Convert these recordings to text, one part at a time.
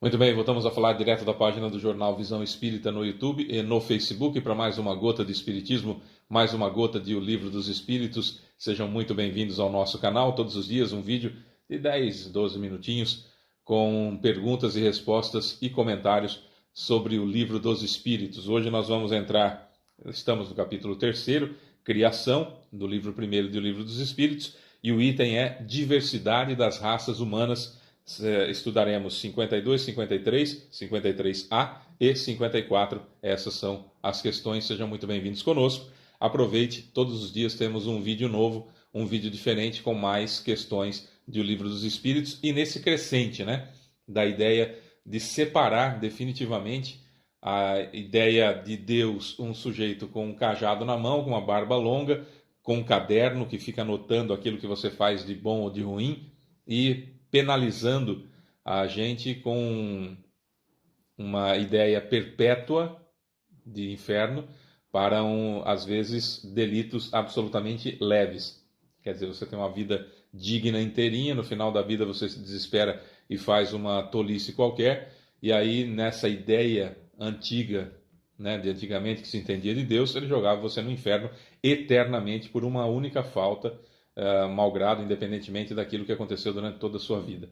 Muito bem, voltamos a falar direto da página do Jornal Visão Espírita no YouTube e no Facebook para mais uma gota de Espiritismo, mais uma gota de O Livro dos Espíritos. Sejam muito bem-vindos ao nosso canal. Todos os dias um vídeo de 10, 12 minutinhos com perguntas e respostas e comentários sobre o Livro dos Espíritos. Hoje nós vamos estamos no capítulo 3º, Criação, do livro 1º do Livro dos Espíritos, e o item é Diversidade das Raças Humanas. Estudaremos 52, 53, 53A e 54. Essas são as questões. Sejam muito bem-vindos conosco. Aproveite, todos os dias temos um vídeo novo, um vídeo diferente com mais questões do Livro dos Espíritos e nesse crescente, da ideia de separar definitivamente a ideia de Deus, um sujeito com um cajado na mão, com uma barba longa, com um caderno que fica anotando aquilo que você faz de bom ou de ruim e penalizando a gente com uma ideia perpétua de inferno para, às vezes, delitos absolutamente leves. Quer dizer, você tem uma vida digna inteirinha, no final da vida você se desespera e faz uma tolice qualquer, e aí nessa ideia antiga, de antigamente que se entendia de Deus, ele jogava você no inferno eternamente por uma única falta, malgrado, independentemente daquilo que aconteceu durante toda a sua vida.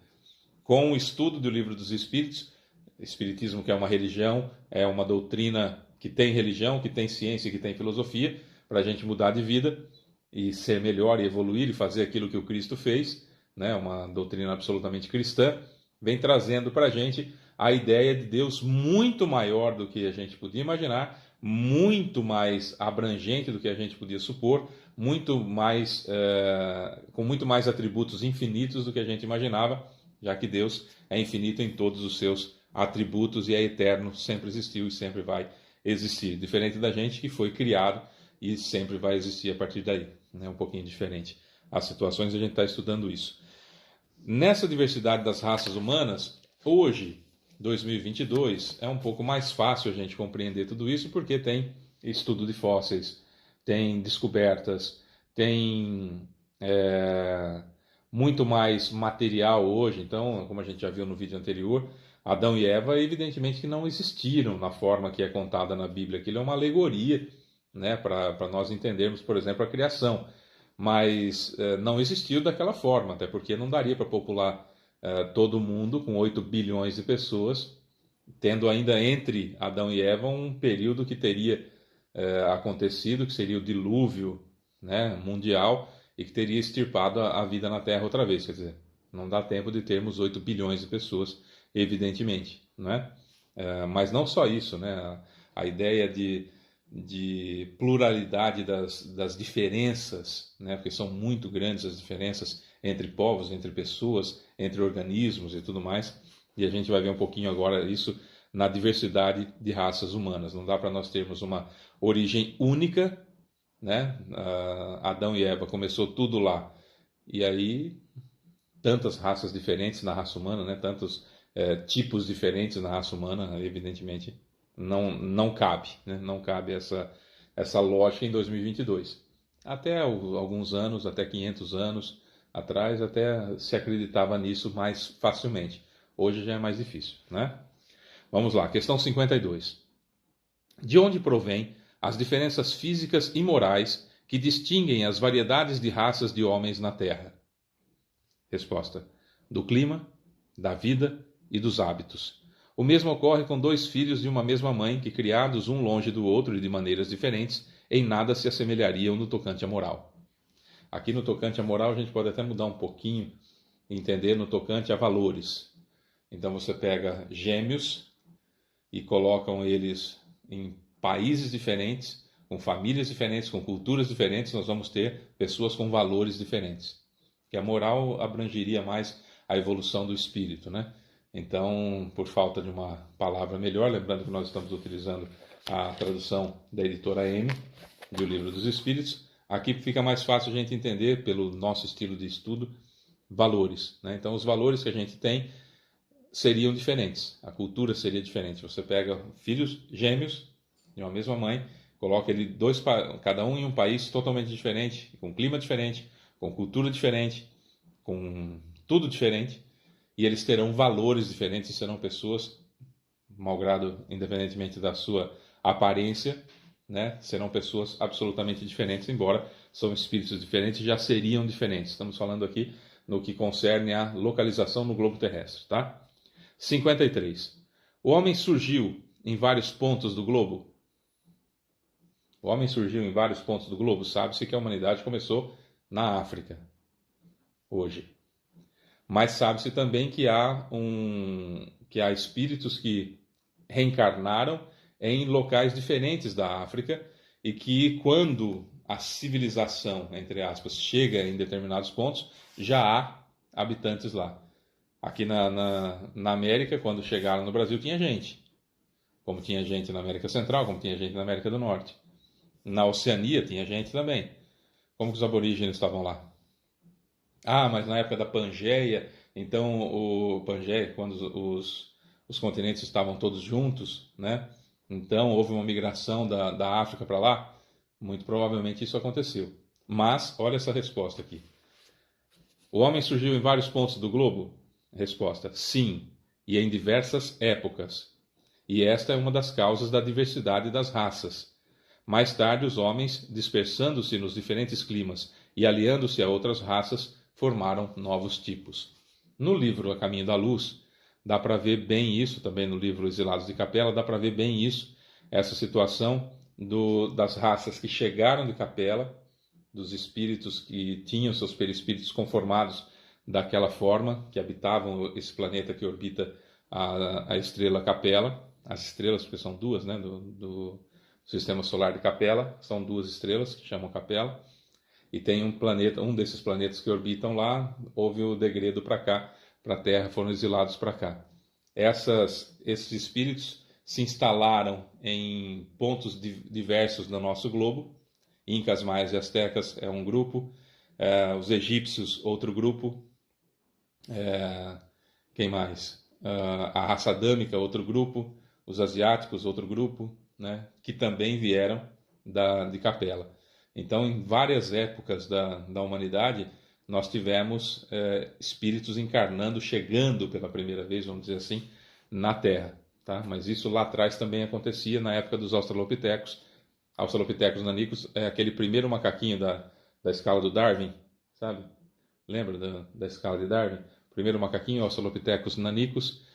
Com o estudo do Livro dos Espíritos, Espiritismo, que é uma religião, é uma doutrina que tem religião, que tem ciência, que tem filosofia, para a gente mudar de vida e ser melhor e evoluir e fazer aquilo que o Cristo fez, uma doutrina absolutamente cristã, vem trazendo para a gente a ideia de Deus muito maior do que a gente podia imaginar, muito mais abrangente do que a gente podia supor, com muito mais atributos infinitos do que a gente imaginava, já que Deus é infinito em todos os seus atributos e é eterno, sempre existiu e sempre vai existir. Diferente da gente que foi criado e sempre vai existir a partir daí. Um pouquinho diferente as situações, a gente está estudando isso. Nessa diversidade das raças humanas, hoje, 2022, é um pouco mais fácil a gente compreender tudo isso porque tem estudo de fósseis, tem descobertas, tem muito mais material hoje. Então, como a gente já viu no vídeo anterior, Adão e Eva, evidentemente que não existiram na forma que é contada na Bíblia. Aquilo é uma alegoria, para nós entendermos, por exemplo, a criação. Mas não existiu daquela forma, até porque não daria para popular todo mundo com 8 bilhões de pessoas, tendo ainda entre Adão e Eva um período que teria acontecido, que seria o dilúvio mundial, e que teria extirpado a vida na Terra outra vez. Quer dizer, não dá tempo de termos 8 bilhões de pessoas, evidentemente. Mas não só isso, a ideia de pluralidade das diferenças, porque são muito grandes as diferenças entre povos, entre pessoas, entre organismos e tudo mais. E a gente vai ver um pouquinho agora isso na diversidade de raças humanas. Não dá para nós termos uma origem única, Adão e Eva, começou tudo lá. E aí, tantas raças diferentes na raça humana, tantos tipos diferentes na raça humana, evidentemente, não cabe. Não cabe essa lógica em 2022. Até alguns anos, até 500 anos atrás, até se acreditava nisso mais facilmente. Hoje já é mais difícil. Vamos lá, questão 52. De onde provém as diferenças físicas e morais que distinguem as variedades de raças de homens na Terra? Resposta: do clima, da vida e dos hábitos. O mesmo ocorre com 2 filhos de uma mesma mãe que, criados um longe do outro e de maneiras diferentes, em nada se assemelhariam no tocante à moral. Aqui no tocante à moral a gente pode até mudar um pouquinho e entender no tocante a valores. Então você pega gêmeos e colocam eles em países diferentes, com famílias diferentes, com culturas diferentes, nós vamos ter pessoas com valores diferentes. Que a moral abrangeria mais a evolução do espírito, Então, por falta de uma palavra melhor, lembrando que nós estamos utilizando a tradução da editora M, do Livro dos Espíritos, aqui fica mais fácil a gente entender, pelo nosso estilo de estudo, valores. Então, os valores que a gente tem seriam diferentes, a cultura seria diferente. Você pega filhos gêmeos de uma mesma mãe, coloca ele cada um em um país totalmente diferente, com clima diferente, com cultura diferente, com tudo diferente, e eles terão valores diferentes, serão pessoas, malgrado, independentemente da sua aparência, né, serão pessoas absolutamente diferentes, embora são espíritos diferentes, já seriam diferentes. Estamos falando aqui no que concerne à localização no globo terrestre, tá? 53. O homem surgiu em vários pontos do globo? O homem surgiu em vários pontos do globo. Sabe-se que a humanidade começou na África, hoje. Mas sabe-se também que há espíritos que reencarnaram em locais diferentes da África e que, quando a civilização, entre aspas, chega em determinados pontos, já há habitantes lá. Aqui na América, quando chegaram no Brasil, tinha gente. Como tinha gente na América Central, como tinha gente na América do Norte. Na Oceania tinha gente também. Como que os aborígenes estavam lá? Ah, mas na época da Pangeia, então o Pangeia, quando os continentes estavam todos juntos, né? Então houve uma migração da África para lá. Muito provavelmente isso aconteceu. Mas, olha essa resposta aqui. O homem surgiu em vários pontos do globo? Resposta: sim, e em diversas épocas. E esta é uma das causas da diversidade das raças. Mais tarde, os homens, dispersando-se nos diferentes climas e aliando-se a outras raças, formaram novos tipos. No livro A Caminho da Luz, dá para ver bem isso, também no livro Exilados de Capela, dá para ver bem isso, essa situação das raças que chegaram de Capela, dos espíritos que tinham seus perispíritos conformados daquela forma, que habitavam esse planeta que orbita a estrela Capela, as estrelas, porque são duas, né, do sistema solar de Capela, são duas estrelas que chamam Capela, e tem um desses planetas que orbitam lá, houve o degredo para cá, para a Terra, foram exilados para cá. Esses espíritos se instalaram em pontos diversos no nosso globo. Incas, maias e astecas é um grupo, os egípcios outro grupo, quem mais? A raça adâmica outro grupo, os asiáticos outro grupo, né, que também vieram de Capela. Então, em várias épocas da humanidade, nós tivemos espíritos encarnando, chegando pela primeira vez, vamos dizer assim, na Terra. Tá? Mas isso lá atrás também acontecia na época dos Australopithecus. Australopithecus nanicus é aquele primeiro macaquinho da escala do Darwin, sabe? Lembra da escala de Darwin? Primeiro macaquinho, Australopithecus nanicus.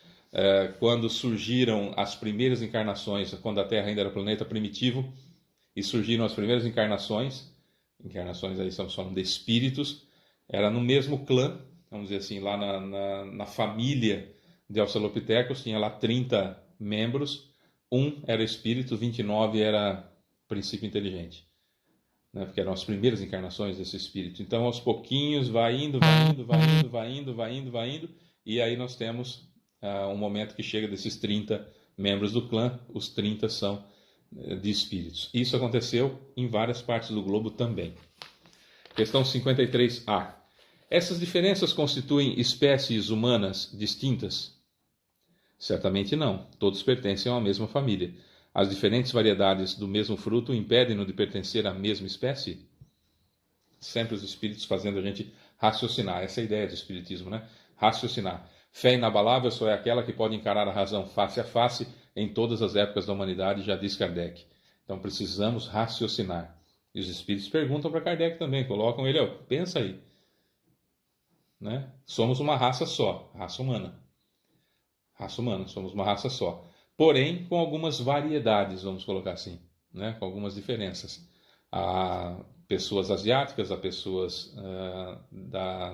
Quando surgiram as primeiras encarnações, quando a Terra ainda era planeta primitivo, e surgiram as primeiras encarnações aí estamos falando de espíritos, era no mesmo clã, vamos dizer assim, lá na família de Australopithecus, tinha lá 30 membros, um era espírito, 29 era princípio inteligente, né? Porque eram as primeiras encarnações desse espírito. Então, aos pouquinhos, vai indo, e aí nós temos um momento que chega desses 30 membros do clã, os 30 são de espíritos. Isso aconteceu em várias partes do globo também. Questão 53A. Essas diferenças constituem espécies humanas distintas? Certamente não. Todos pertencem a uma mesma família. As diferentes variedades do mesmo fruto impedem-no de pertencer à mesma espécie? Sempre os espíritos fazendo a gente raciocinar. Essa é a ideia do espiritismo, né? Raciocinar. Fé inabalável só é aquela que pode encarar a razão face a face em todas as épocas da humanidade, já diz Kardec. Então precisamos raciocinar. E os espíritos perguntam para Kardec também, colocam ele, pensa aí. Né? Somos uma raça só, raça humana. Raça humana, somos uma raça só. Porém, com algumas variedades, vamos colocar assim, né? Com algumas diferenças. Há pessoas asiáticas, há pessoas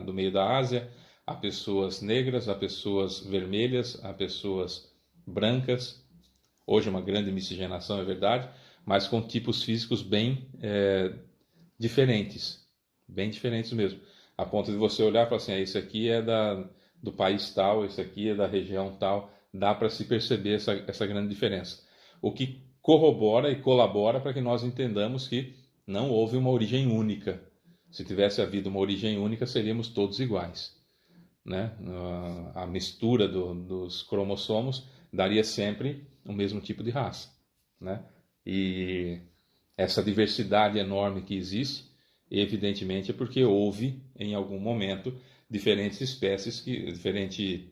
do meio da Ásia, há pessoas negras, há pessoas vermelhas, há pessoas brancas. Hoje uma grande miscigenação, é verdade, mas com tipos físicos bem diferentes. Bem diferentes mesmo. A ponto de você olhar e falar assim, esse aqui é do país tal, esse aqui é da região tal. Dá para se perceber essa grande diferença. O que corrobora e colabora para que nós entendamos que não houve uma origem única. Se tivesse havido uma origem única, seríamos todos iguais. Né? A mistura dos cromossomos daria sempre o mesmo tipo de raça. Né? E essa diversidade enorme que existe, evidentemente, é porque houve, em algum momento, diferentes espécies, diferentes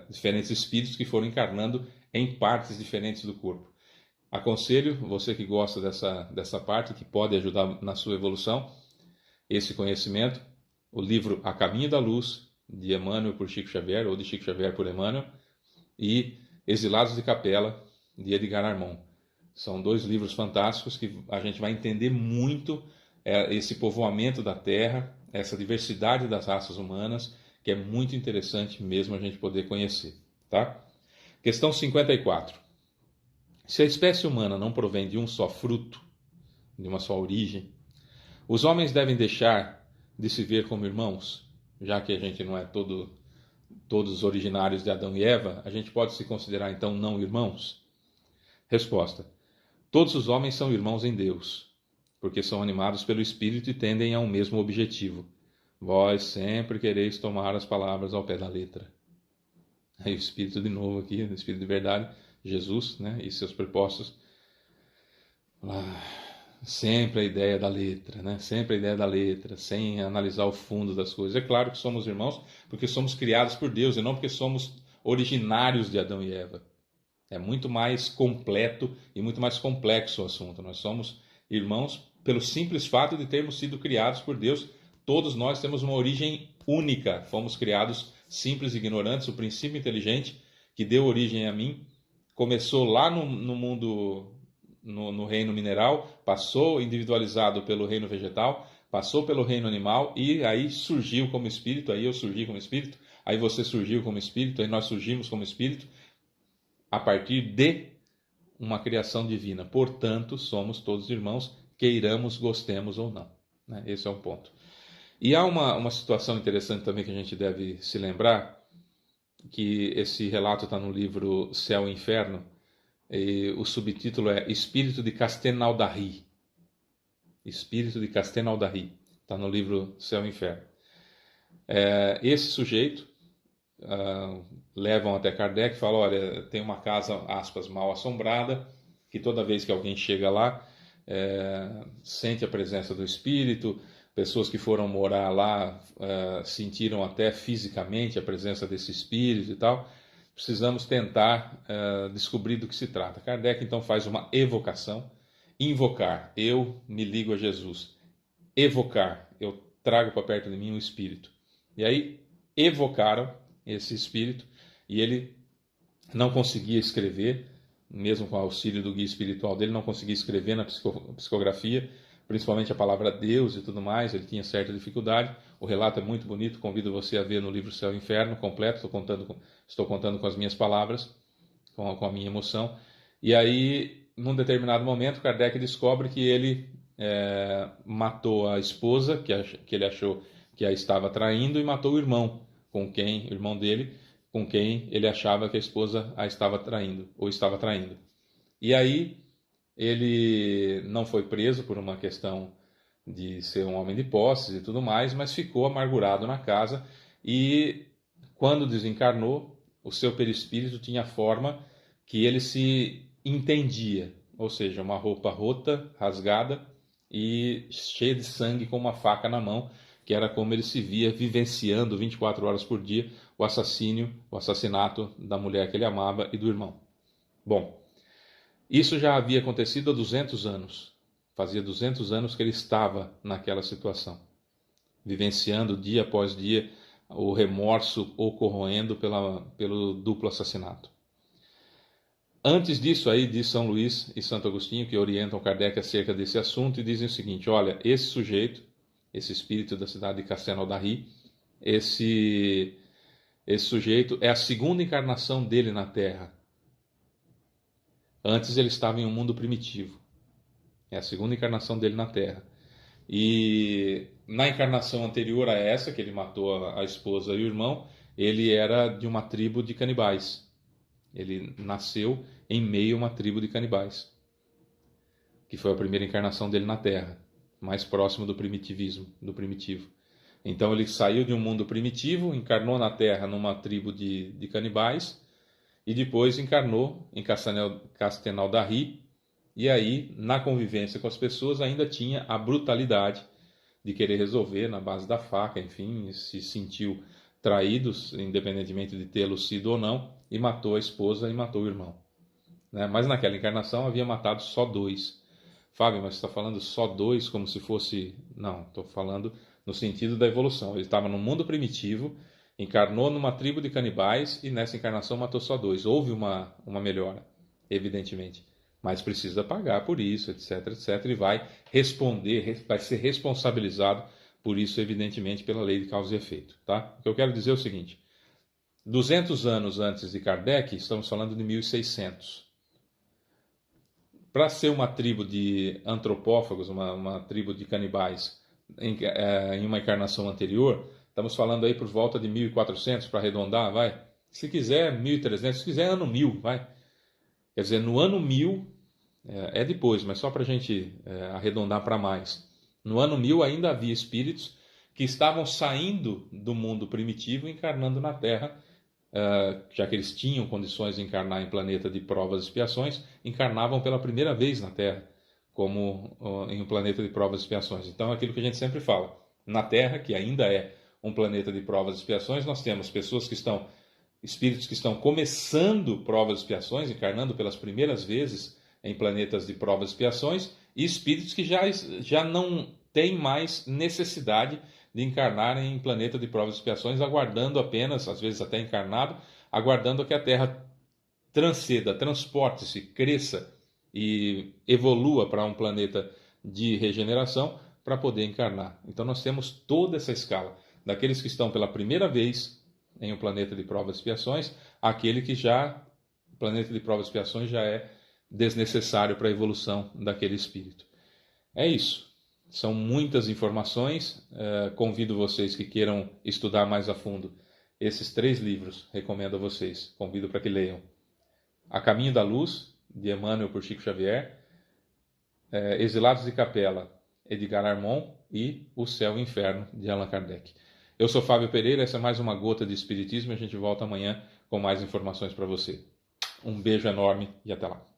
diferentes espíritos que foram encarnando em partes diferentes do corpo. Aconselho você que gosta dessa parte, que pode ajudar na sua evolução, esse conhecimento, o livro A Caminho da Luz, de Emmanuel por Chico Xavier, ou de Chico Xavier por Emmanuel, e Exilados de Capela, de Edgar Armond. São 2 livros fantásticos que a gente vai entender muito esse povoamento da Terra, essa diversidade das raças humanas, que é muito interessante mesmo a gente poder conhecer. Tá? Questão 54. Se a espécie humana não provém de um só fruto, de uma só origem, os homens devem deixar de se ver como irmãos, já que a gente não é todos originários de Adão e Eva, a gente pode se considerar então não irmãos? Resposta: todos os homens são irmãos em Deus, porque são animados pelo Espírito e tendem a um mesmo objetivo. Vós sempre quereis tomar as palavras ao pé da letra. Aí o Espírito de novo aqui, o Espírito de verdade, Jesus, né, e seus prepostos. Sempre a ideia da letra, né? Sempre a ideia da letra, sem analisar o fundo das coisas. É claro que somos irmãos porque somos criados por Deus e não porque somos originários de Adão e Eva. É muito mais completo e muito mais complexo o assunto. Nós somos irmãos pelo simples fato de termos sido criados por Deus. Todos nós temos uma origem única. Fomos criados simples e ignorantes. O princípio inteligente que deu origem a mim começou lá no mundo... No reino mineral, passou individualizado pelo reino vegetal, passou pelo reino animal e aí surgiu como espírito, aí eu surgi como espírito, aí você surgiu como espírito, aí nós surgimos como espírito, a partir de uma criação divina. Portanto, somos todos irmãos, queiramos, gostemos ou não. Né? Esse é um ponto. E há uma situação interessante também que a gente deve se lembrar, que esse relato está no livro Céu e Inferno, e o subtítulo é Espírito de Castelnaudary. Espírito de Castelnaudary. Está no livro Céu e Inferno. Esse sujeito levam até Kardec e falam, olha, tem uma casa, aspas, mal assombrada, que toda vez que alguém chega lá, sente a presença do Espírito. Pessoas que foram morar lá sentiram até fisicamente a presença desse Espírito e tal. Precisamos tentar descobrir do que se trata. Kardec então faz uma evocação. Invocar, eu me ligo a Jesus. Evocar, eu trago para perto de mim um espírito. E aí evocaram esse espírito e ele não conseguia escrever, mesmo com o auxílio do guia espiritual dele, não conseguia escrever na psicografia, principalmente a palavra Deus e tudo mais, ele tinha certa dificuldade. O relato é muito bonito, convido você a ver no livro Céu e Inferno, completo, estou contando com as minhas palavras, com a minha emoção. E aí, num determinado momento, Kardec descobre que ele matou a esposa, que ele achou que a estava traindo, e matou o irmão dele, com quem ele achava que a esposa a estava traindo, ou estava traindo. E aí, ele não foi preso por uma questão de ser um homem de posses e tudo mais, mas ficou amargurado na casa e, quando desencarnou, o seu perispírito tinha a forma que ele se entendia, ou seja, uma roupa rota, rasgada e cheia de sangue com uma faca na mão, que era como ele se via vivenciando 24 horas por dia o assassinato da mulher que ele amava e do irmão. Bom, isso já havia acontecido há 200 anos. Fazia 200 anos que ele estava naquela situação, vivenciando dia após dia o remorso o corroendo pelo duplo assassinato. Antes disso aí, diz São Luís e Santo Agostinho, que orientam Kardec acerca desse assunto, e dizem o seguinte: olha, esse sujeito, esse espírito da cidade de Castelnaudary, esse sujeito é a segunda encarnação dele na Terra. Antes ele estava em um mundo primitivo. É a segunda encarnação dele na Terra. E na encarnação anterior a essa, que ele matou a esposa e o irmão, ele era de uma tribo de canibais. Ele nasceu em meio a uma tribo de canibais, que foi a primeira encarnação dele na Terra, mais próximo do primitivismo, do primitivo. Então ele saiu de um mundo primitivo, encarnou na Terra numa tribo de canibais, e depois encarnou em Castelnaudary. E aí, na convivência com as pessoas, ainda tinha a brutalidade de querer resolver na base da faca, enfim, se sentiu traídos, independentemente de tê-los sido ou não, e matou a esposa e matou o irmão. Né? Mas naquela encarnação havia matado só 2. Fábio, mas você está falando só 2 como se fosse... Não, estou falando no sentido da evolução. Ele estava no mundo primitivo, encarnou numa tribo de canibais e nessa encarnação matou só 2. Houve uma melhora, evidentemente. Mas precisa pagar por isso, etc, etc. E vai responder, vai ser responsabilizado por isso, evidentemente, pela lei de causa e efeito. Tá? O que eu quero dizer é o seguinte. 200 anos antes de Kardec, estamos falando de 1600. Para ser uma tribo de antropófagos, uma tribo de canibais em uma encarnação anterior, estamos falando aí por volta de 1400, para arredondar, vai. Se quiser 1300, se quiser ano 1000, vai. Quer dizer, no ano 1000, é depois, mas só para a gente arredondar para mais. No ano 1000 ainda havia espíritos que estavam saindo do mundo primitivo e encarnando na Terra, já que eles tinham condições de encarnar em planeta de provas e expiações, encarnavam pela primeira vez na Terra, como em um planeta de provas e expiações. Então, é aquilo que a gente sempre fala. Na Terra, que ainda é um planeta de provas e expiações, nós temos espíritos que estão começando provas e expiações, encarnando pelas primeiras vezes em planetas de provas e expiações, e espíritos que já não têm mais necessidade de encarnar em planeta de provas e expiações, aguardando apenas, às vezes até encarnado, aguardando que a Terra transceda, transporte-se, cresça e evolua para um planeta de regeneração para poder encarnar. Então nós temos toda essa escala, daqueles que estão pela primeira vez em um planeta de provas e expiações, àquele que o planeta de provas e expiações já é desnecessário para a evolução daquele espírito. É isso. São muitas informações. Convido vocês que queiram estudar mais a fundo esses 3 livros. Recomendo a vocês. Convido para que leiam. A Caminho da Luz, de Emmanuel por Chico Xavier. Exilados de Capela, Edgar Armond. E O Céu e o Inferno, de Allan Kardec. Eu sou Fábio Pereira. Essa é mais uma gota de Espiritismo. A gente volta amanhã com mais informações para você. Um beijo enorme e até lá.